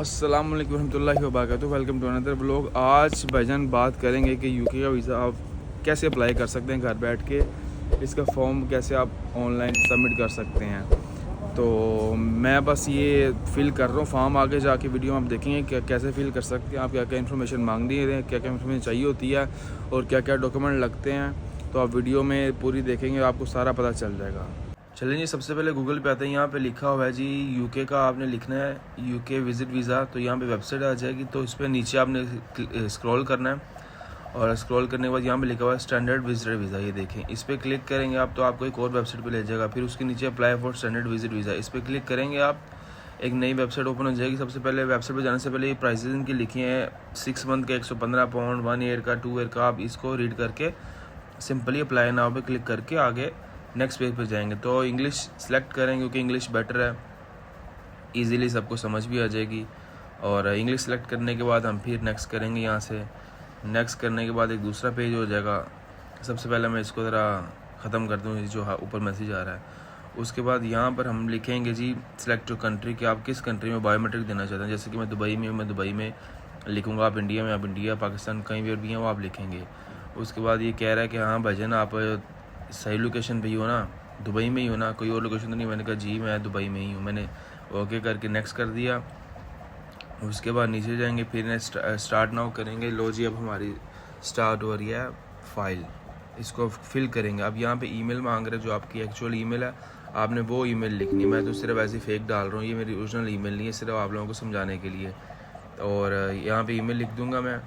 अस्सलाम वालेकुम रहमतुल्लाहि व बरकातुहू। Welcome to another blog. आज भाईजान बात करेंगे कि यूके का वीज़ा आप कैसे अप्लाई कर सकते हैं घर बैठ के, इसका फॉर्म कैसे आप ऑनलाइन सबमिट कर सकते हैं। तो मैं बस ये फ़िल कर रहा हूँ फॉर्म, आगे जाके वीडियो में आप देखेंगे कि कैसे फ़िल कर सकते हैं, आप क्या क्या इन्फॉर्मेशन मांग रही है, क्या क्या इन्फॉर्मेशन चाहिए होती है और क्या क्या डॉक्यूमेंट लगते हैं। तो आप वीडियो में पूरी देखेंगे, आपको सारा पता चल जाएगा। चलिए जी, सबसे पहले गूगल पे आते हैं। यहाँ पे लिखा हुआ है जी यूके का, आपने लिखना है यूके विज़िट वीज़ा। तो यहाँ पे वेबसाइट आ जाएगी, तो इस पर नीचे आपने स्क्रॉल करना है और स्क्रॉल करने के बाद यहाँ पे लिखा हुआ है स्टैंडर्ड विजिटर वीज़ा। ये देखें, इस पर क्लिक करेंगे आप तो आपको एक और वेबसाइट पे ले जाएगा। फिर उसके नीचे apply for standard visit visa, इस पर क्लिक करेंगे आप, एक नई वेबसाइट ओपन हो जाएगी। सबसे पहले वेबसाइट पर जाने से पहले ये प्राइसेज इनकी लिखी हैं 6 मंथ का 115 पाउंड, 1 ईयर का, 2 ईयर का। आप इसको रीड करके सिंपली अप्लाई नाउ पे क्लिक करके आगे नेक्स्ट पेज पर जाएंगे। तो इंग्लिश सेलेक्ट करेंगे क्योंकि इंग्लिश बेटर है, इजीली सबको समझ भी आ जाएगी। और इंग्लिश सेलेक्ट करने के बाद हम फिर नेक्स्ट करेंगे। यहाँ से नेक्स्ट करने के बाद एक दूसरा पेज हो जाएगा। सबसे पहले मैं इसको ज़रा ख़त्म कर दूँ, जो ऊपर मैसेज आ रहा है। उसके बाद यहाँ पर हम लिखेंगे जी सिलेक्ट टू कंट्री, कि आप किस कंट्री में बायोमेट्रिक देना चाहते हैं। जैसे कि मैं दुबई में हूँ, मैं दुबई में लिखूँगा। आप इंडिया में, आप इंडिया, पाकिस्तान कहीं भी हैं वो आप लिखेंगे। उसके बाद ये कह रहा है कि हाँ भाईजान आप सही लोकेशन पे ही हो ना, दुबई में ही हो ना, कोई और लोकेशन तो नहीं। मैंने कहा जी मैं दुबई में ही हूँ। मैंने ओके करके नेक्स्ट कर दिया। उसके बाद नीचे जाएंगे, फिर स्टार्ट नाउ करेंगे। लो जी, अब हमारी स्टार्ट हो रही है फाइल, इसको फिल करेंगे। अब यहाँ पे ईमेल मांग रहे हैं, जो आपकी एक्चुअल ईमेल है आपने वो ईमेल लिखनी है। मैं तो सिर्फ ऐसे फेक डाल रहा हूँ, ये मेरी ओरिजिनल ईमेल नहीं है, सिर्फ आप लोगों को समझाने के लिए। और यहाँ पे ईमेल लिख दूँगा मैं,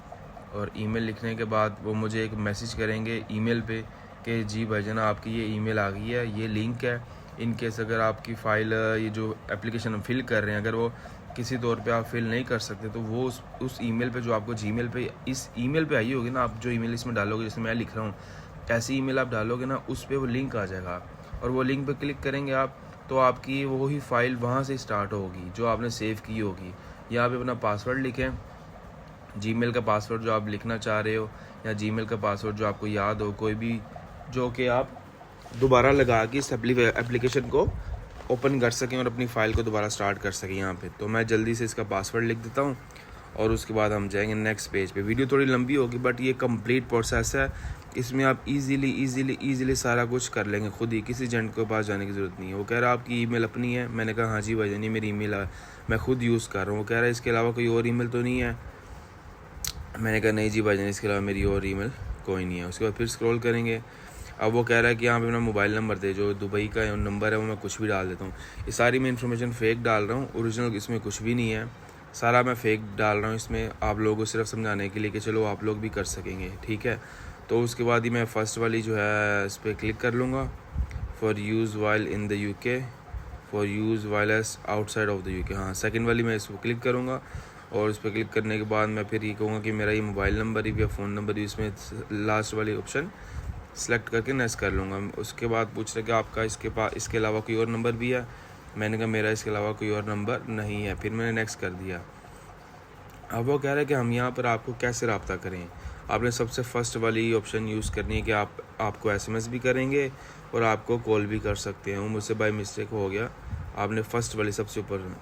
और ईमेल लिखने के बाद वो मुझे एक मैसेज करेंगे ईमेल पे कि जी भाईजान आपकी ये ईमेल आ गई है, ये लिंक है। इन केस अगर आपकी फ़ाइल ये जो एप्लीकेशन हम फिल कर रहे हैं अगर वो किसी तौर पे आप फिल नहीं कर सकते, तो वो उस ईमेल पे जो आपको जीमेल पे इस ईमेल पे आई होगी ना, आप जो ईमेल इसमें डालोगे, जैसे मैं लिख रहा हूँ ऐसी ईमेल आप डालोगे ना, उस पर वो लिंक आ जाएगा और वो लिंक पे क्लिक करेंगे आप, तो आपकी वही फ़ाइल वहाँ से स्टार्ट होगी जो आपने सेव की होगी। यहाँ पे अपना पासवर्ड लिखें, जीमेल का पासवर्ड जो आप लिखना चाह रहे हो, या जीमेल का पासवर्ड जो आपको याद हो, कोई भी जो कि आप दोबारा लगा के इस एप्लीकेशन को ओपन कर सकें और अपनी फ़ाइल को दोबारा स्टार्ट कर सकें। यहाँ पे तो मैं जल्दी से इसका पासवर्ड लिख देता हूँ और उसके बाद हम जाएंगे नेक्स्ट पेज पे। वीडियो थोड़ी लंबी होगी बट ये कंप्लीट प्रोसेस है, इसमें आप इजीली सारा कुछ कर लेंगे खुद ही, किसी एजेंट के पास जाने की ज़रूरत नहीं है। वो कह रहा है आपकी ईमेल अपनी है, मैंने कहा हाँ जी भाई जानी मेरी ईमेल है, मैं खुद यूज़ कर रहा हूँ। वो कह रहा है इसके अलावा कोई और ईमेल तो नहीं है, मैंने कहा नहीं जी भाईजान इसके अलावा मेरी और ईमेल कोई नहीं है। उसके बाद फिर स्क्रॉल करेंगे। अब वो कह रहा है कि यहाँ पे अपना मोबाइल नंबर दे, जो दुबई का नंबर है वो मैं कुछ भी डाल देता हूँ। ये सारी मैं इन्फॉर्मेशन फ़ेक डाल रहा हूँ, ओरिजिनल इसमें कुछ भी नहीं है, सारा मैं फ़ेक डाल रहा हूँ इसमें आप लोगों को सिर्फ समझाने के लिए कि चलो आप लोग भी कर सकेंगे, ठीक है। तो उसके बाद ही मैं फ़र्स्ट वाली जो है इस पर क्लिक कर लूँगा, for use while in the UK, for use while S outside of the UK. हाँ, सेकंड वाली मैं इस पर क्लिक करूँगा और उस पर क्लिक करने के बाद मैं फिर ये कहूँगा कि मेरा ये मोबाइल नंबर ही या फ़ोन नंबर भी, इसमें लास्ट वाली ऑप्शन सेलेक्ट करके नेक्स्ट कर लूँगा। उसके बाद पूछ रहे कि आपका इसके अलावा कोई और नंबर भी है, मैंने कहा मेरा इसके अलावा कोई और नंबर नहीं है, फिर मैंने नेक्स्ट कर दिया। अब वो कह रहे हैं कि हम यहाँ पर आपको कैसे रब्ता करें। आपने सबसे फर्स्ट वाली ऑप्शन यूज़ करनी है कि आपको एसएमएस भी करेंगे और आपको कॉल भी कर सकते हैं। वो मुझसे बाय मिस्टेक हो गया, आपने फर्स्ट वाली सबसे ऊपर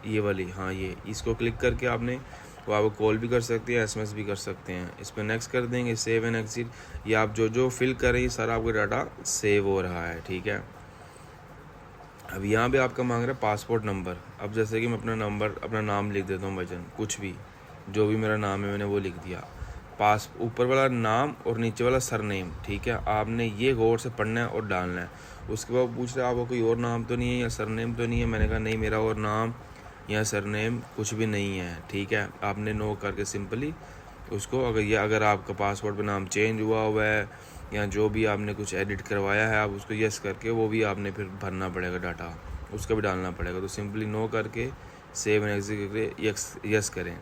ये वाली, हाँ ये, इसको क्लिक करके आपने वो आपको कॉल भी कर सकते हैं, एसएमएस भी कर सकते हैं। इस पर नेक्स्ट कर देंगे, सेव एंड एग्जिट। ये आप जो फिल कर रहे हैं सारा आपका डाटा सेव हो रहा है, ठीक है। अब यहाँ पे आपका मांग रहा है पासपोर्ट नंबर। अब जैसे कि मैं अपना नाम लिख देता हूँ भाईजान, कुछ भी जो भी मेरा नाम है मैंने वो लिख दिया। ऊपर वाला नाम और नीचे वाला सरनेम, ठीक है, आपने ये गौर से पढ़ना है और डालना है। उसके बाद पूछ रहे आपको कोई और नाम तो नहीं है या सरनेम तो नहीं है, मैंने कहा नहीं मेरा और नाम या सरनेम कुछ भी नहीं है, ठीक है। आपने नो करके सिंपली उसको, अगर आपका पासपोर्ट पे नाम चेंज हुआ है या जो भी आपने कुछ एडिट करवाया है, आप उसको यस करके वो भी आपने फिर भरना पड़ेगा, डाटा उसका भी डालना पड़ेगा। तो सिंपली नो करके सेव एंड एग्जिट करके यस करें।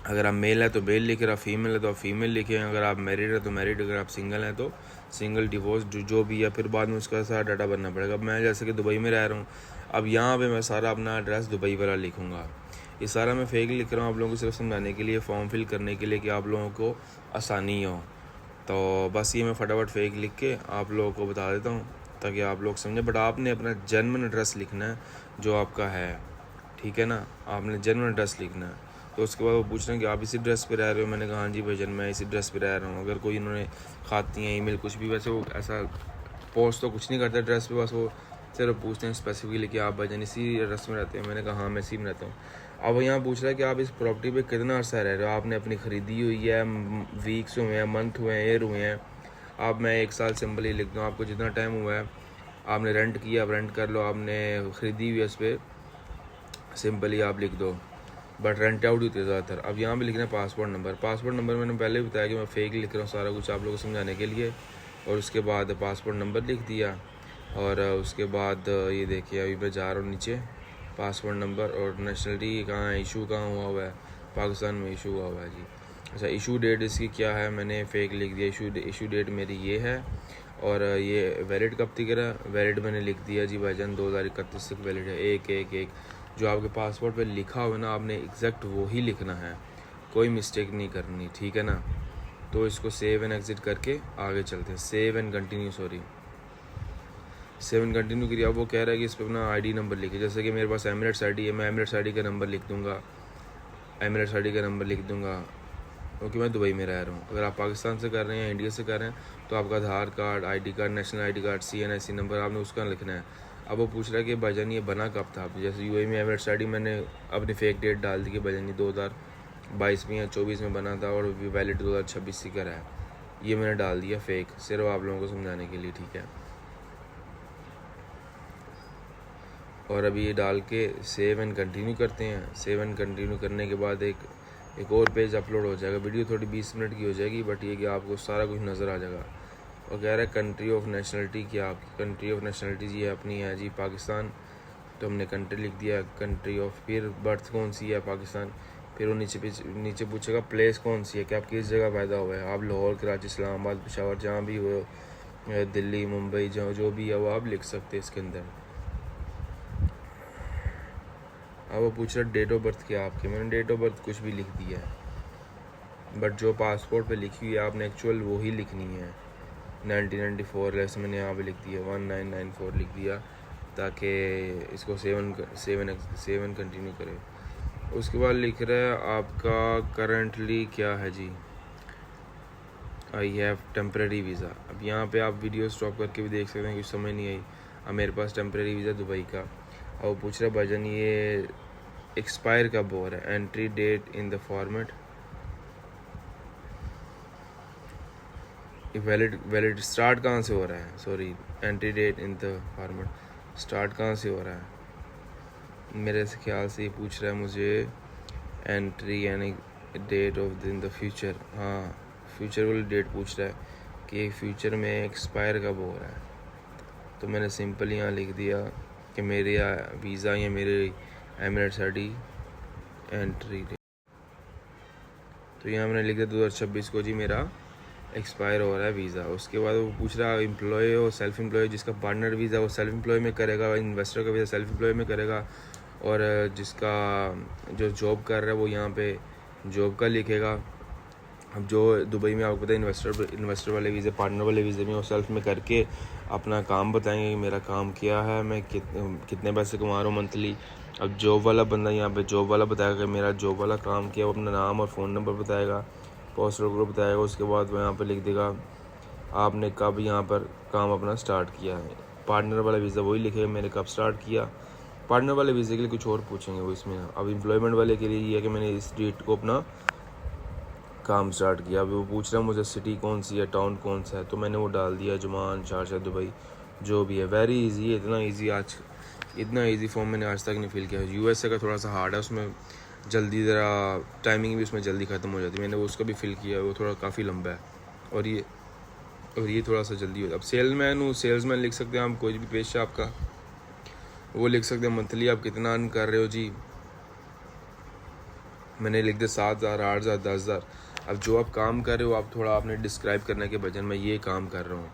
अगर आप मेल है तो मेल लिखें, अगर आप फीमेल है तो आप फीमेल लिखें, अगर आप मैरिड है तो मैरिड, अगर आप सिंगल हैं तो सिंगल, डिवोर्स जो भी है, फिर बाद में उसका सारा डाटा भरना पड़ेगा। अब मैं जैसे कि दुबई में रह रहा हूँ, अब यहाँ पे मैं सारा अपना एड्रेस दुबई वाला लिखूँगा। ये सारा मैं फेक लिख रहा हूँ आप लोगों को सिर्फ समझाने के लिए, फॉर्म फिल करने के लिए कि आप लोगों को आसानी हो। तो बस ये मैं फटाफट फेक लिख के आप लोगों को बता देता हूँ ताकि आप लोग समझें। बट आपने अपना जेन्युइन एड्रेस लिखना है जो आपका है, ठीक है ना, आपने जेन्युइन एड्रेस लिखना है। तो उसके बाद वो पूछ रहे हैं कि आप इसी ड्रेस पे रह रहे हो। मैंने कहा हाँ जी भाईजान मैं इसी ड्रेस पे रह रहा हूँ। अगर कोई इन्होंने खाती हैं ईमेल कुछ भी, वैसे वो ऐसा पोस्ट तो कुछ नहीं करते ड्रेस पे, बस वो सिर्फ पूछते हैं स्पेसिफिकली कि आप भाईजान इसी एड्रेस में रहते हैं। मैंने कहा हाँ मैं इसी में रहता हूँ। अब वो यहाँ पूछ रहा है कि आप इस प्रॉपर्टी पे कितना अर्सा रह रहे हो, आपने अपनी ख़रीदी हुई है, वीक्स हुए हैं, मंथ हुए हैं, ईयर हुए हैं। आप मैं 1 साल सिंपल ही लिख दूँ, आपको जितना टाइम हुआ है आपने रेंट किया आप रेंट कर लो, आपने ख़रीदी हुई है उस पर सिंपली आप लिख दो, बट रेंट आउट होती है ज़्यादातर। अब यहाँ पे लिखना है पासपोर्ट नंबर। पासपोर्ट नंबर मैंने पहले भी बताया कि मैं फेक लिख रहा हूँ सारा कुछ आप लोगों को समझाने के लिए। और उसके बाद पासपोर्ट नंबर लिख दिया, और उसके बाद ये देखिए अभी मैं जा रहा हूँ नीचे, पासपोर्ट नंबर और नेशनलिटी कहाँ है, इशू कहाँ हुआ है, पाकिस्तान में इशू हुआ है जी। अच्छा इशू डेट इसकी क्या है, मैंने फ़ेक लिख दिया, इशू डेट मेरी ये है। और ये वैलिड कब तक रहा, वैलिड मैंने लिख दिया जी भाईजान 2031 तक वैलिड है। एक जो आपके पासपोर्ट पे लिखा हो ना आपने एग्जैक्ट वो ही लिखना है, कोई मिस्टेक नहीं करनी, ठीक है ना। तो इसको सेव एंड एग्जिट करके आगे चलते हैं। सेव एंड कंटिन्यू किया। अब वो कह रहा है कि इस पर अपना आईडी नंबर लिखे, जैसे कि मेरे पास एमिरेट्स आईडी है, मैं एमिरेट्स आईडी का नंबर लिख दूँगा, क्योंकि मैं दुबई में रह रहा हूँ। अगर आप पाकिस्तान से कर रहे हैं, इंडिया से कर रहे हैं, तो आपका Aadhaar card, ID card, national ID card, CNIC number आपने उसका लिखना है। अब वो पूछ रहा है कि भाईजान ये बना कब था, जैसे UAE में एमिरेट्स आईडी मैंने अपनी फेक डेट डाल दी कि भाईजान 2022 में या 24 में बना था और वैलिड 2026 का रहा है, ये मैंने डाल दिया फेक, सिर्फ आप लोगों को समझाने के लिए, ठीक है। और अभी ये डाल के सेव एंड कंटिन्यू करते हैं। सेव एंड कंटिन्यू करने के बाद एक और पेज अपलोड हो जाएगा। वीडियो थोड़ी 20 मिनट की हो जाएगी, बट ये कि आपको सारा कुछ नज़र आ जाएगा। और कह रहा है कंट्री ऑफ नेशनलिटी, क्या आपकी कंट्री ऑफ नेशनलिटी जी अपनी है जी पाकिस्तान, तो हमने कंट्री लिख दिया, कंट्री ऑफ, फिर बर्थ कौन सी है पाकिस्तान, फिर वो नीचे पूछेगा प्लेस कौन सी है कि आप किस जगह पैदा हुए हैं, आप लाहौर, कराची, इस्लामाबाद, पेशावर, जहाँ भी हुए हो, दिल्ली, मुंबई, जहाँ जो भी है वो आप लिख सकते हैं इसके अंदर। अब वो पूछ रहा डेट ऑफ बर्थ क्या आपकी, मैंने डेट ऑफ बर्थ कुछ भी लिख दिया है, बट जो पासपोर्ट पे लिखी हुई है आपने एक्चुअल वो ही लिखनी है। 1994 लेस मैंने यहाँ पे लिख दिया, 1994 लिख दिया, ताकि इसको सेवन कंटिन्यू करे। उसके बाद लिख रहा है आपका करंटली क्या है जी, आई हैव टेम्परेरी वीज़ा। अब यहाँ पे आप वीडियो स्टॉप करके भी देख सकते हैं, कुछ समझ नहीं आई। अब मेरे पास टेम्परेरी वीज़ा दुबई का। अब वो पूछ रहा है भाईजान ये एक्सपायर कब हो रहा है, entry date in the format, valid start कहाँ से हो रहा है, sorry entry date in the format start कहाँ से हो रहा है। मेरे से ख्याल से ये पूछ रहा है मुझे एंट्री यानी date of in the future, हाँ फ्यूचर वाली डेट पूछ रहा है कि फ्यूचर में एक्सपायर कब हो रहा है। तो मैंने सिंपल यहाँ लिख दिया कि मेरे वीज़ा या मेरे एमिरेट्स आईडी एंट्री डेट, तो यहाँ मैंने लिख दिया 2026 को जी मेरा एक्सपायर हो रहा है वीज़ा। उसके बाद वो पूछ रहा है एम्प्लॉय हो सेल्फ एम्प्लॉय, जिसका पार्टनर वीज़ा वो सेल्फ एम्प्लॉय में करेगा, इन्वेस्टर का वीज़ा सेल्फ एम्प्लॉय में करेगा, और जिसका जो जॉब कर रहा है वो यहाँ पे जॉब का लिखेगा। अब जो दुबई में आपको पता है इन्वेस्टर वाले वीज़े, पार्टनर वाले वीज़े में वो सेल्फ में करके अपना काम बताएंगे कि मेरा काम क्या है, मैं कितने पैसे कमा रहा हूँ मंथली। अब जॉब वाला बंदा यहाँ पे जॉब वाला बताएगा कि मेरा जॉब वाला काम क्या है, वो अपना नाम और फ़ोन नंबर बताएगा, पोस्टल कोड बताएगा। उसके बाद वो यहाँ पे लिख देगा आपने कब यहाँ पर काम अपना स्टार्ट किया है। पार्टनर वाला वीज़ा वही लिखेगा मैंने कब स्टार्ट किया। पार्टनर वाले वीज़े के लिए कुछ और पूछेंगे वो इसमें। अब एम्प्लॉयमेंट वाले के लिए ये है कि मैंने इस डेट को अपना काम स्टार्ट किया। अभी वो पूछ रहा है मुझे सिटी कौन सी है, टाउन कौन सा है, तो मैंने वो डाल दिया जुमान, शारजा, दुबई, जो भी है। वेरी इजी है, इतना इजी फॉर्म मैंने आज तक नहीं फिल किया। USA का थोड़ा सा हार्ड है, उसमें जल्दी ज़रा टाइमिंग भी उसमें जल्दी ख़त्म हो जाती है। मैंने वो उसका भी फिल किया, वो थोड़ा काफ़ी लंबा है, और ये थोड़ा सा जल्दी हो। अब सेल्समैन लिख सकते हैं आप, कोई भी पेशा आपका वो लिख सकते हैं। मंथली आप कितना अर्न कर रहे हो जी, मैंने लिख दिया 7,000, 8,000, 10,000। अब जो आप काम कर रहे हो आप थोड़ा आपने डिस्क्राइब करने के बजाय मैं ये काम कर रहा हूँ,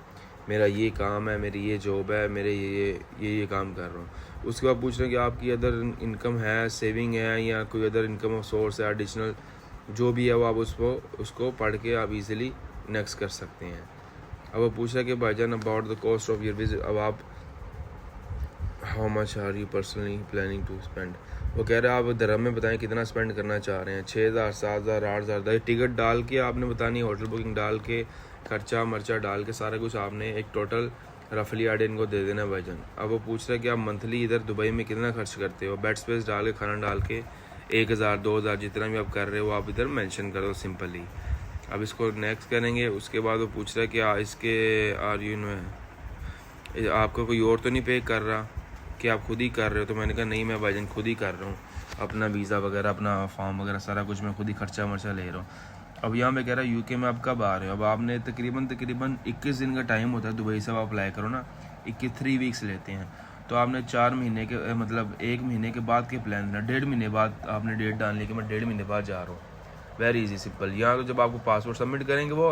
मेरा ये काम है, मेरी ये जॉब है, मेरे ये काम कर रहा हूँ। उसके बाद पूछ रहे हैं कि आपकी अदर इनकम है, सेविंग है, या कोई अदर इनकम सोर्स है एडिशनल, जो भी है वो आप उसको पढ़ के आप इजीली नेक्स्ट कर सकते हैं। अब वो पूछ रहा है कि भाईजान about the cost of your visit, अब आप how much are you personally planning to spend, वो कह रहा है आप दरहम में बताएं कितना स्पेंड करना चाह रहे हैं, 6,000 7,000 8,000 टिकट डाल के आपने बतानी, होटल बुकिंग डाल के, खर्चा मर्चा डाल के सारा कुछ आपने एक टोटल रफली आइडिया इनको दे देना भाईजान। अब वो पूछ रहा है कि आप मंथली इधर दुबई में कितना खर्च करते हो, बेड स्पेस डाल के खाना डाल के 1,000 2,000 जितना भी आप कर रहे हो आप इधर मेंशन कर दो सिंपली। अब इसको नेक्स्ट करेंगे। उसके बाद वो पूछ रहा है कि इसके आर यू नो आपको कोई और तो नहीं पे कर रहा कि आप खुद ही कर रहे हो। तो मैंने कहा नहीं मैं भाईजान खुद ही कर रहा हूँ, अपना वीज़ा वगैरह अपना फॉर्म वगैरह सारा कुछ मैं खुद ही खर्चा मर्चा ले रहा हूँ। अब यहाँ पे कह रहा है यूके में आप कब आ रहे हो। अब आपने तकरीबन 21 दिन का टाइम होता है दुबई से आप अप्लाई करो ना, 3 वीक्स लेते हैं। तो आपने 4 महीने के मतलब 1 महीने के बाद के प्लान देना, 1.5 महीने बाद आपने डेट डालनी कि मैं 1.5 महीने बाद जा रहा हूँ। Very easy simple. यहाँ तो जब आपको पासपोर्ट सबमिट करेंगे वो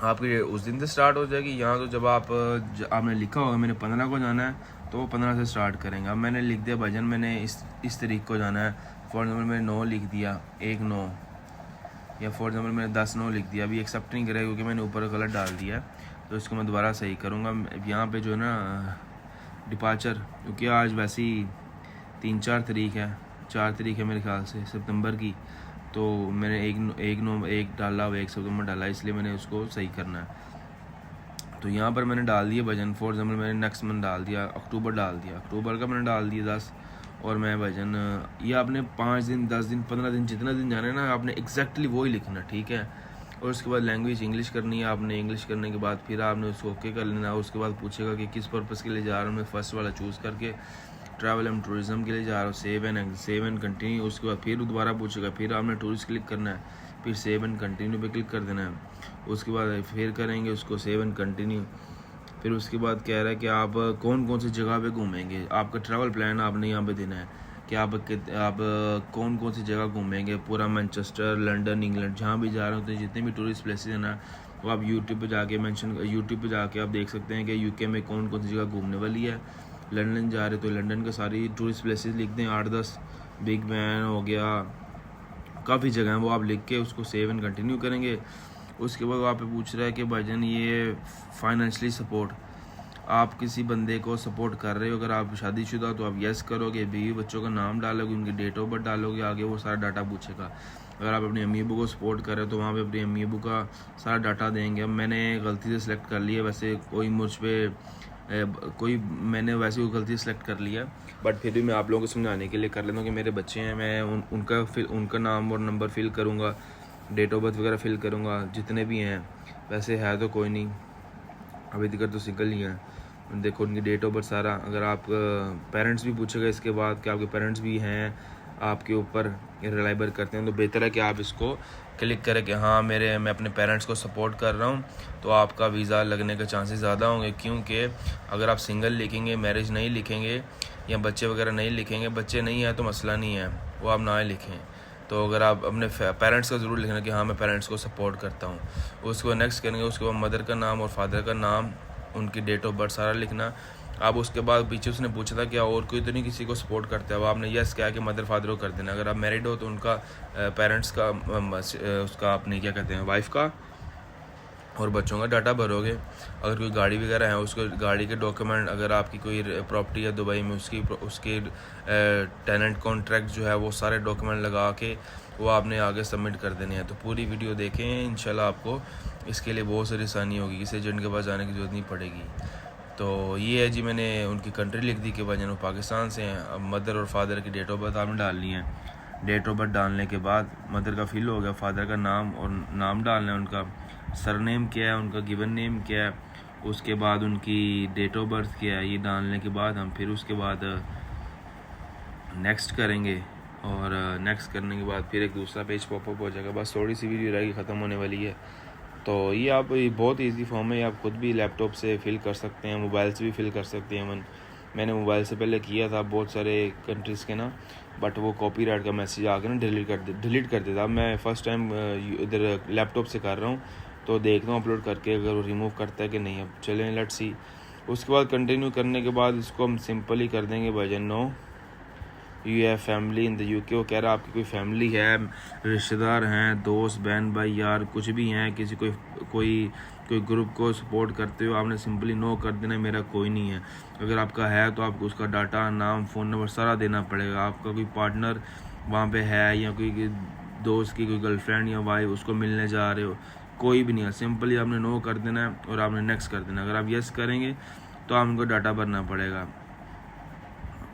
आपकी उस दिन से स्टार्ट हो जाएगी। यहाँ तो जब आपने लिखा होगा मैंने 15 को जाना है तो वो 15 से स्टार्ट करेंगे। अब मैंने लिख दिया भाईजान मैंने इस तारीख को जाना है, फॉर एग्जाम्पल मैंने 9 लिख दिया, 1/9, या फॉर एग्जाम्पल मैंने 10/9 लिख दिया। अभी एक्सेप्ट नहीं करेगा क्योंकि मैंने ऊपर गलत डाल दिया है, तो इसको मैं दोबारा सही करूँगा। यहाँ पे जो है ना डिपार्चर, क्योंकि आज वैसे ही 3-4 तारीख है, 4 तारीख है मेरे ख्याल से सितंबर की, तो मैंने 1 डाला, 1 सितंबर डाला, इसलिए मैंने उसको सही करना है। तो यहाँ पर मैंने डाल दिया भजन, फॉर एग्जाम्पल मैंने नेक्स्ट मंथ डाल दिया, अक्टूबर डाल दिया, अक्टूबर का मैंने डाल दिया 10, और मैं भजन ये आपने 5 दिन 10 दिन 15 दिन जितना दिन जाना है ना आपने एग्जैक्टली वो ही लिखना, ठीक है। और उसके बाद लैंग्वेज इंग्लिश करनी है आपने, इंग्लिश करने के बाद फिर आपने उसको ओके कर लेना। उसके बाद पूछेगा कि किस पर्पज़ के लिए जा रहा हूँ, मैं फर्स्ट वाला चूज़ करके ट्रैवल एंड टूरिज़्म के लिए जा रहा हूँ, सेव एंड कंटिन्यू। उसके बाद फिर दोबारा पूछेगा, फिर आपने टूरिस्ट क्लिक करना है, फिर सेव एंड कंटिन्यू पे क्लिक कर देना है। उसके बाद फिर करेंगे उसको सेव एंड कंटिन्यू। फिर उसके बाद कह रहा है कि आप कौन कौन सी जगह पे घूमेंगे, आपका ट्रैवल प्लान आपने यहाँ पे देना है कि आप कौन कौन सी जगह घूमेंगे, पूरा मैनचेस्टर लंदन इंग्लैंड जहाँ भी जा रहे हो, तो जितने भी टूरिस्ट प्लेसेस हैं ना वो आप यूट्यूब पे जाके आप देख सकते हैं कि यूके में कौन कौन सी जगह घूमने वाली है। लंदन जा रहे तो लंदन का सारी टूरिस्ट प्लेसेस लिख दें, 8-10, बिग बैन हो गया, काफ़ी जगह हैं, वो आप लिख के उसको सेव एंड कंटिन्यू करेंगे। उसके बाद वहाँ पे पूछ रहा है कि भाईजान ये फाइनेंशियली सपोर्ट, आप किसी बंदे को सपोर्ट कर रहे हो, अगर आप शादीशुदा तो आप यस करोगे, बीवी बच्चों का नाम डालोगे, उनकी डेट ऑफ बर्थ डालोगे, आगे वो सारा डाटा पूछेगा। अगर आप अपनी अम्मी अबू को सपोर्ट कर रहे हो तो वहाँ पे अपनी अम्मी अबू का सारा डाटा देंगे। अब मैंने गलती से सिलेक्ट कर लिया, वैसे मैंने वैसे कोई गलती सेलेक्ट कर लिया, बट फिर भी मैं आप लोगों को समझाने के लिए कर लेता हूँ कि मेरे बच्चे हैं, मैं उनका नाम और नंबर फिल करूँगा, डेट ऑफ बर्थ वगैरह फिल करूँगा जितने भी हैं। वैसे है तो कोई नहीं, अभी तक तो सिंगल ही हैं, देखो उनकी डेट ऑफ बर्थ सारा। अगर आप पेरेंट्स भी पूछेगा इसके बाद कि आपके पेरेंट्स भी हैं आपके ऊपर रिलायबल करते हैं, तो बेहतर है कि आप इसको क्लिक करें कि हाँ मैं अपने पेरेंट्स को सपोर्ट कर रहा हूँ, तो आपका वीज़ा लगने के चांसेस ज़्यादा होंगे। क्योंकि अगर आप सिंगल लिखेंगे, मैरिज नहीं लिखेंगे या बच्चे वगैरह नहीं लिखेंगे, बच्चे नहीं हैं तो मसला नहीं है, वो आप ना लिखें। तो अगर आप अपने पेरेंट्स का ज़रूर लिखना कि हाँ मैं पेरेंट्स को सपोर्ट करता हूँ। उसको नेक्स्ट करेंगे, उसके बाद मदर का नाम और फादर का नाम, उनकी डेट ऑफ बर्थ सारा लिखना। अब उसके बाद पीछे उसने पूछा था क्या और कोई तो नहीं किसी को सपोर्ट करता है, वो आपने यस क्या कि मदर फादर को कर देना। अगर आप मैरिड हो तो उनका पेरेंट्स का उसका आपने क्या कहते हैं वाइफ का और बच्चों का डाटा भरोगे। अगर कोई गाड़ी वगैरह है उसको गाड़ी के डॉक्यूमेंट, अगर आपकी कोई प्रॉपर्टी है दुबई में उसकी टेनेंट कॉन्ट्रैक्ट जो है वो सारे डॉक्यूमेंट लगा के वो आपने आगे सबमिट कर देने हैं। तो पूरी वीडियो देखें, इंशाल्लाह आपको इसके लिए बहुत सारी आसानी होगी, किसी एजेंट के पास जाने की ज़रूरत नहीं पड़ेगी। तो ये है जी, मैंने उनकी कंट्री लिख दी कि भाई वो पाकिस्तान से हैं। अब मदर और फादर की डेट ऑफ बर्थ आपने डालनी है। डेट ऑफ बर्थ डालने के बाद मदर का फिल हो गया, फादर का नाम और नाम डालना है, उनका सरनेम क्या है, उनका गिवन नेम क्या है, उसके बाद उनकी डेट ऑफ बर्थ क्या है, ये डालने के बाद हम फिर उसके बाद नेक्स्ट करेंगे। और नेक्स्ट करने के बाद फिर एक दूसरा पेज पॉपअप हो जाएगा। बस थोड़ी सी वीडियो रहेगी, ख़त्म होने वाली है। तो ये बहुत इजी फॉर्म है, आप खुद भी लैपटॉप से फिल कर सकते हैं, मोबाइल से भी फिल कर सकते हैं। मैंने मोबाइल से पहले किया था बहुत सारे कंट्रीज़ के ना, बट वो कॉपीराइट का मैसेज आकर ना डिलीट कर देता। अब मैं फ़र्स्ट टाइम इधर लैपटॉप से कर रहा हूँ, तो देखता हूँ अपलोड करके अगर वो रिमूव करता है कि नहीं। अब चलें लेट्स सी। उसके बाद कंटिन्यू करने के बाद इसको हम सिंपल ही कर देंगे भाईजान, no you have family in the UK. वो कह रहा है आपकी कोई फैमिली है, रिश्तेदार हैं, दोस्त बहन भाई यार कुछ भी हैं, किसी कोई कोई ग्रुप को सपोर्ट करते हो, आपने सिंपली नो कर देना मेरा कोई नहीं है। अगर आपका है तो आपको उसका डाटा, नाम, फ़ोन नंबर सारा देना पड़ेगा। आपका कोई पार्टनर वहाँ पे है या कोई दोस्त की कोई गर्लफ्रेंड या वाइफ, उसको मिलने जा रहे हो, कोई भी नहीं है, सिंपली आपने नो कर देना है और आपने नेक्स्ट कर देना। अगर आप येस करेंगे तो आपको डाटा भरना पड़ेगा।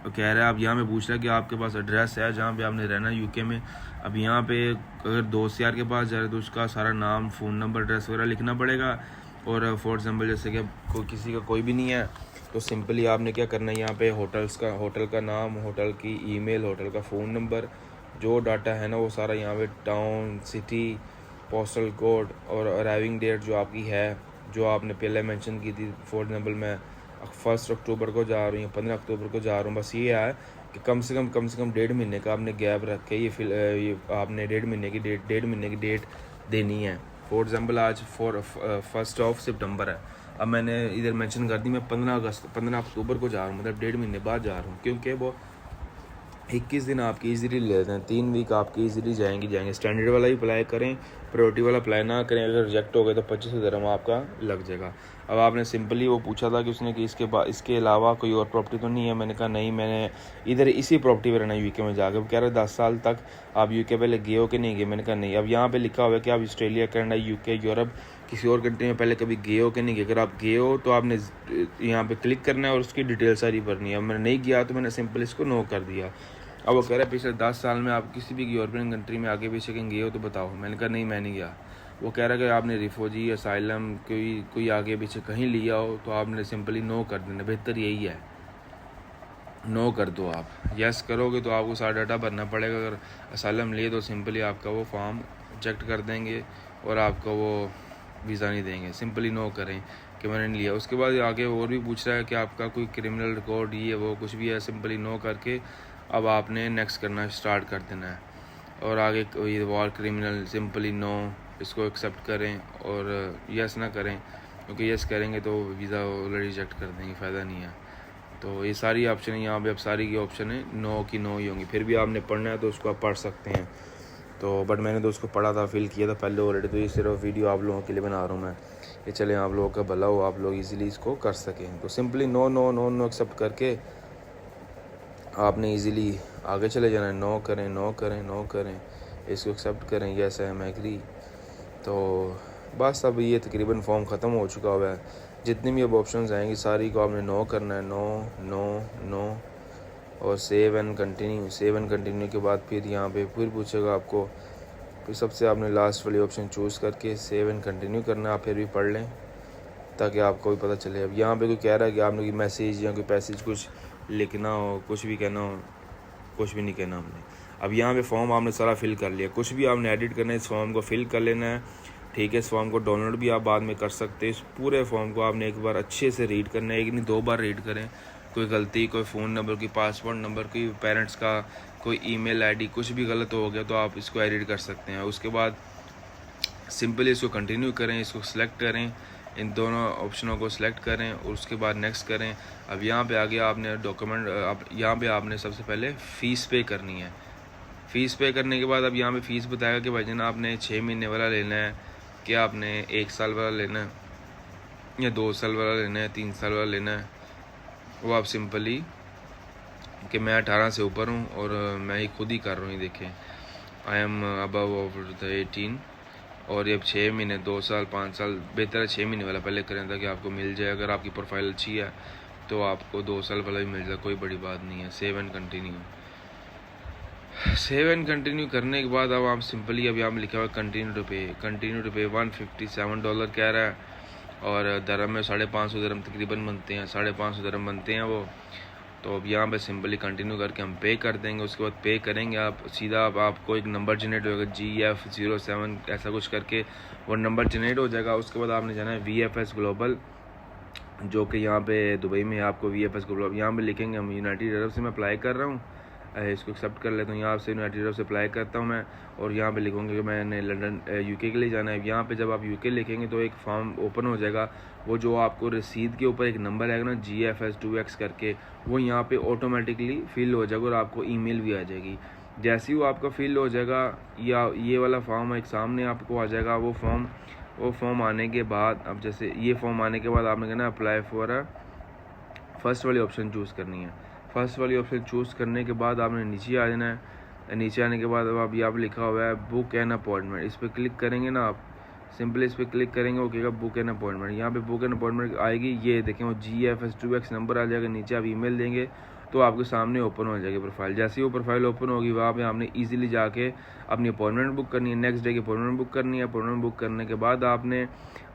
कह रहे हैं आप यहाँ पे पूछ रहे हैं कि आपके पास एड्रेस है जहाँ पे आपने रहना है यूके में। अब यहाँ पे अगर दोस्त यार के पास जा रहे तो उसका सारा नाम, फ़ोन नंबर, एड्रेस वगैरह लिखना पड़ेगा। और फॉर एग्जांपल जैसे कि कोई किसी का कोई भी नहीं है तो सिंपली आपने क्या करना है, यहाँ पे होटल का नाम, होटल की ईमेल, होटल का फ़ोन नंबर, जो डाटा है ना वो सारा यहाँ पे, टाउन, सिटी, पोस्टल कोड और अराइविंग डेट जो आपकी है, जो आपने पहले मेंशन की थी। फॉर एग्जांपल मैं 1 अक्टूबर को जा रही हूँ, 15 अक्टूबर को जा रहा हूँ। बस ये है कि कम से कम 1.5 महीने का आपने गैप रख के ये आपने 1.5 महीने की डेट देनी है। फॉर एग्जांपल आज 1 सितंबर है, अब मैंने इधर मेंशन कर दी मैं 15 अक्टूबर को जा रहा हूँ, मतलब 1.5 महीने बाद जा रहा हूँ, क्योंकि वो 21 दिन आपकी ईजीली ले लेते हैं, 3 वीक आपकी ईजीली जाएंगे। स्टैंडर्ड वाला ही अप्लाई करें, प्रायोरिटी वाला अप्लाई ना करें। अगर रिजेक्ट हो गए तो 25 दिरहम आपका लग जाएगा। अब आपने सिंपली वो पूछा था कि उसने कि इसके अलावा कोई और प्रॉपर्टी तो नहीं है। मैंने कहा नहीं, मैंने इधर इसी प्रॉपर्टी पर रहना यूके में जाकर। कह रहे 10 साल तक आप यूके पहले गए हो कि नहीं गए। मैंने कहा नहीं। अब यहाँ पे लिखा हुआ है कि आप ऑस्ट्रेलिया, कनाडा, यूके, यूरोप किसी और कंट्री में पहले कभी गए हो कि नहीं गए। अगर आप गए हो तो आपने यहाँ पे क्लिक करना है और उसकी डिटेल सारी भरनी है। अब मैंने नहीं किया तो मैंने सिंपल इसको नो कर दिया। अब वो कह रहा है पिछले 10 साल में आप किसी भी यूरोपियन कंट्री में आगे पीछे कहीं गए हो तो बताओ। मैंने कहा नहीं, मैं नहीं गया। वो कह रहा है कि आपने रिफोजी, असाइलम, कोई आगे पीछे कहीं लिया हो तो आपने सिंपली नो कर देना। बेहतर यही है, नो कर दो। आप यस करोगे तो आपको सारा डाटा भरना पड़ेगा। अगर असाइलम लिए तो सिंपली आपका वो फॉर्म रिजेक्ट कर देंगे और आपको वो वीज़ा नहीं देंगे। सिंपली नो करें कि मैंने नहीं लिया। उसके बाद आगे और भी पूछ रहा है कि आपका कोई क्रिमिनल रिकॉर्ड, ये वो कुछ भी है, सिंपली नो करके अब आपने नेक्स्ट करना स्टार्ट कर देना है। और आगे कोई वॉर क्रिमिनल, सिंपली नो, इसको एक्सेप्ट करें और यस ना करें, क्योंकि यस करेंगे तो वीज़ा ऑलरेडी रिजेक्ट कर देंगे, फ़ायदा नहीं है। तो ये सारी ऑप्शन है यहाँ पे, अब सारी की ऑप्शन है नो की नो ही होंगी। फिर भी आपने पढ़ना है तो उसको आप पढ़ सकते हैं। तो बट मैंने तो उसको पढ़ा था, फिल किया था पहले ऑलरेडी। तो ये सिर्फ वीडियो आप लोगों के लिए बना रहा हूँ मैं, कि चले आप लोगों का भला हो, आप लोग इजीली इसको कर सकें। तो simply no no no no accept करके आपने इजीली आगे चले जाना है। नो करें, नो करें, नो करें, इसको एक्सेप्ट करें, यस आई एम एग्री। तो बस अब ये तकरीबन फॉर्म ख़त्म हो चुका हुआ है। जितनी भी अब ऑप्शंस आएंगी सारी को आपने नो करना है, नो नो नो, और save and continue. Save and continue के बाद फिर यहाँ पे फिर पूछेगा आपको, फिर सबसे आपने लास्ट वाली ऑप्शन चूज़ करके सेव एंड कंटिन्यू करना। आप फिर भी पढ़ लें ताकि आपको भी पता चले। अब यहाँ पे कोई कह रहा है कि आपने कोई मैसेज या कोई पैसेज कुछ लिखना हो, कुछ भी कहना हो, कुछ भी नहीं कहना हमने। अब यहाँ पे फॉर्म आपने सारा फिल कर लिया, कुछ भी आपने एडिट करना है इस फॉर्म को फिल कर लेना है, ठीक है। इस फॉर्म को डाउनलोड भी आप बाद में कर सकते हैं। इस पूरे फॉर्म को आपने एक बार अच्छे से रीड करना है, एक नहीं 2 बार रीड करें। कोई गलती, कोई फ़ोन नंबर, कोई पासपोर्ट नंबर, कोई पेरेंट्स का कोई ईमेल आईडी, कुछ भी गलत हो गया तो आप इसको एडिट कर सकते हैं। उसके बाद सिंपली इसको कंटिन्यू करें, इसको सिलेक्ट करें, इन दोनों ऑप्शनों को सिलेक्ट करें और उसके बाद नेक्स्ट करें। अब यहाँ पे आगे आपने डॉक्यूमेंट, अब यहाँ पे आपने सबसे पहले फ़ीस पे करनी है। फ़ीस पे करने के बाद अब यहाँ पे फ़ीस बताएगा कि भाईजान आपने 6 महीने वाला लेना है, क्या आपने 1 साल वाला लेना है, या 2 साल वाला लेना है, 3 साल वाला लेना है। वो आप सिंपली कि मैं 18 से ऊपर हूँ और मैं ही खुद ही कर रहा हूँ, देखें आई एम अबव द 18, और ये 6 महीने, 2 साल, 5 साल, बेहतर है 6 महीने वाला पहले करें ताकि आपको मिल जाए। अगर आपकी प्रोफाइल अच्छी है तो आपको 2 साल वाला भी मिल जाए, कोई बड़ी बात नहीं है। Save and continue. Save and continue करने के बाद अब आप सिंपली, अब यहाँ में लिखा हुआ कंटिन्यू टू पे $157 कह रहा है, और दरम में 550 दिरहम तकरीबन बनते हैं, 550 दिरहम बनते हैं वो। तो अब यहाँ पे सिंपली कंटिन्यू करके हम पे कर देंगे। उसके बाद पे करेंगे आप सीधा, अब आपको एक नंबर जनरेट होगा GF07 ऐसा कुछ करके वो नंबर जनरेट हो जाएगा। उसके बाद आपने जाना है VFS ग्लोबल, जो कि यहाँ पे दुबई में आपको VFS ग्लोबल यहाँ पे लिखेंगे। हम यूनाइटेड अरब से मैं अप्लाई कर रहा हूँ, इसको एक्सेप्ट कर लेता हूँ। यहाँ से यूनाइटेड अरब से अप्लाई करता हूँ मैं, और यहाँ पे लिखूँगा कि मैंने लंदन UK के लिए जाना है। यहाँ पे जब आप UK लिखेंगे तो एक फॉर्म ओपन हो जाएगा, वो जो आपको रसीद के ऊपर एक नंबर आएगा ना GFS2X करके, वो यहाँ पे ऑटोमेटिकली फिल हो जाएगा और आपको ईमेल भी आ जाएगी। जैसे ही वो आपका फिल हो जाएगा, या ये वाला फॉर्म एक सामने आपको आ जाएगा, वो फॉर्म वो फॉर्म आने के बाद, अब जैसे ये फॉर्म आने के बाद आपने कहना अप्लाई फॉर फर्स्ट वाली ऑप्शन चूज़ करनी है। फर्स्ट वाली ऑप्शन चूज़ करने के बाद आपने नीचे आ जाना है। नीचे आने के बाद अब आप यहाँ पर लिखा हुआ है बुक एन अपॉइंटमेंट, इस पर क्लिक करेंगे ना आप, सिंपली इस पर क्लिक करेंगे, वो कहेगा बुक एन अपॉइंटमेंट। यहाँ पे बुक एन अपॉइंटमेंट आएगी, ये देखें वो GFS2X नंबर आ जाएगा, नीचे आप ईमेल देंगे तो आपके सामने ओपन हो जाएगी प्रोफाइल। जैसे ही वो प्रोफाइल ओपन होगी वहाँ पे आपने इजीली जाके अपनी अपॉइंटमेंट बुक करनी है, नेक्स्ट डे की अपॉइंटमेंट बुक करनी है। अपॉइंटमेंट बुक करने के बाद आपने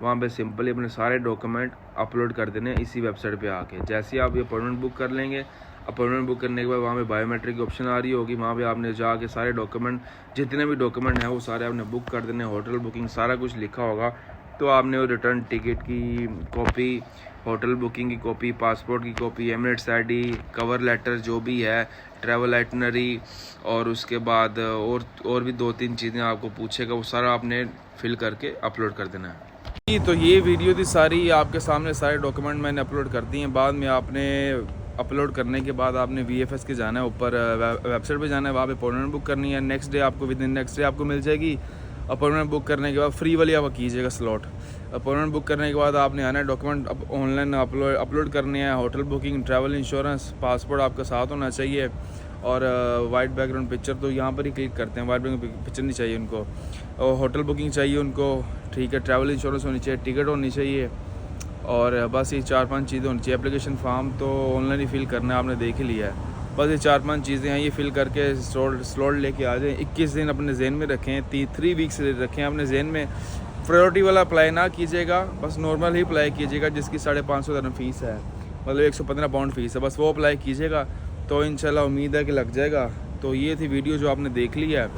वहाँ पे सिंपली अपने सारे डॉक्यूमेंट अपलोड कर देने इसी वेबसाइट पे आके। जैसे ही आप ये अपॉइंटमेंट बुक कर लेंगे, अपॉइंटमेंट बुक करने के बाद वहाँ पे बायोमेट्रिक की ऑप्शन आ रही होगी, वहाँ पे आपने जाके सारे डॉक्यूमेंट जितने भी डॉक्यूमेंट हैं वो सारे आपने बुक कर देने, होटल बुकिंग सारा कुछ लिखा होगा। तो आपने वो रिटर्न टिकट की कॉपी, होटल बुकिंग की कॉपी, पासपोर्ट की copy, Emirates ID, cover letter जो भी है, ट्रैवल आइटनरी, और उसके बाद और भी 2-3 चीज़ें आपको पूछेगा, वो सारा आपने फिल करके अपलोड कर देना है। तो ये वीडियो थी सारी, आपके सामने सारे डॉक्यूमेंट मैंने अपलोड कर दिए हैं। बाद में आपने अपलोड करने के बाद आपने VFS के जाना है, ऊपर वेबसाइट पे जाना है, वहाँ पे अपॉइंटमेंट बुक करनी है। नेक्स्ट डे आपको विद इन नेक्स्ट डे आपको मिल जाएगी। अपॉइंटमेंट बुक करने के बाद फ्री वाली आप कीजिएगा स्लॉट। अपॉइंटमेंट बुक करने के बाद आपने आना है, डॉक्यूमेंट ऑनलाइन अपलोड करने हैं, hotel booking, travel insurance, passport आपका साथ होना चाहिए, और वाइट बैकग्राउंड पिक्चर तो यहाँ पर ही क्लिक करते हैं, वाइट बैकग्राउंड पिक्चर नहीं चाहिए उनको, और होटल बुकिंग चाहिए उनको, ठीक है, ट्रैवल इंश्योरेंस होनी चाहिए, टिकट होनी चाहिए, और बस ये 4-5 चीज़ें होनी चाहिए। एप्लीकेशन फॉर्म तो ऑनलाइन ही फिल करना है, आपने देख ही लिया है। बस ये 4-5 चीज़ें हैं, ये फिल करके स्लॉट लेके आ जाएँ। 21 दिन अपने जेन में रखें, 3 वीक्स रखें अपने जेन में। प्रायोरिटी वाला अप्लाई ना कीजिएगा, बस नॉर्मल ही अप्लाई कीजिएगा, जिसकी 550 dirham फ़ीस है, मतलब 115 पाउंड फ़ीस है, बस वो अप्लाई कीजिएगा तो इंशाल्लाह उम्मीद है कि लग जाएगा। तो ये थी वीडियो जो आपने देख ली है।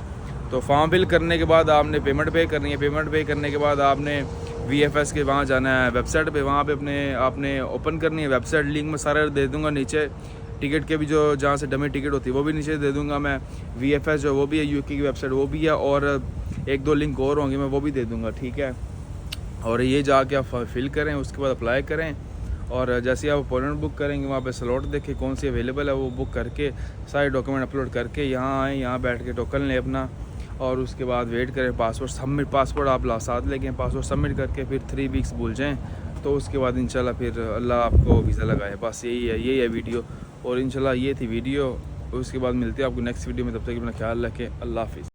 तो फॉर्म फिल करने के बाद आपने पेमेंट पे करनी है। पेमेंट पे करने के बाद आपने VFS के वहाँ जाना है, वेबसाइट पे, वहाँ पे आपने ओपन करनी है वेबसाइट। लिंक मैं सारा दे दूँगा नीचे, टिकट के भी जो जहाँ से डमी टिकट होती है वो भी नीचे दे दूँगा मैं। VFS जो वो भी है, UK की वेबसाइट वो भी है, और 1-2 लिंक और होंगे मैं वो भी दे दूँगा, ठीक है। और ये जाके आप फिल करें, उसके बाद अप्लाई करें, और जैसे आप अपॉइंटमेंट बुक करेंगे वहाँ पे स्लॉट देखें कौन सी अवेलेबल है, वो बुक करके सारे डॉक्यूमेंट अपलोड करके यहाँ आएँ, यहाँ बैठ के टोकन लें अपना, और उसके बाद वेट करें। पासपोर्ट आप साथ लेके पासपोर्ट सबमिट करके फिर 3 वीक्स भूल जाएँ, तो उसके बाद इंशाल्लाह फिर अल्लाह आपको वीज़ा लगाए। बस यही है वीडियो, और इंशाल्लाह ये थी वीडियो। उसके बाद मिलते हैं आपको नेक्स्ट वीडियो में, तब तक अपना ख्याल रखें। अल्लाह हाफिज़।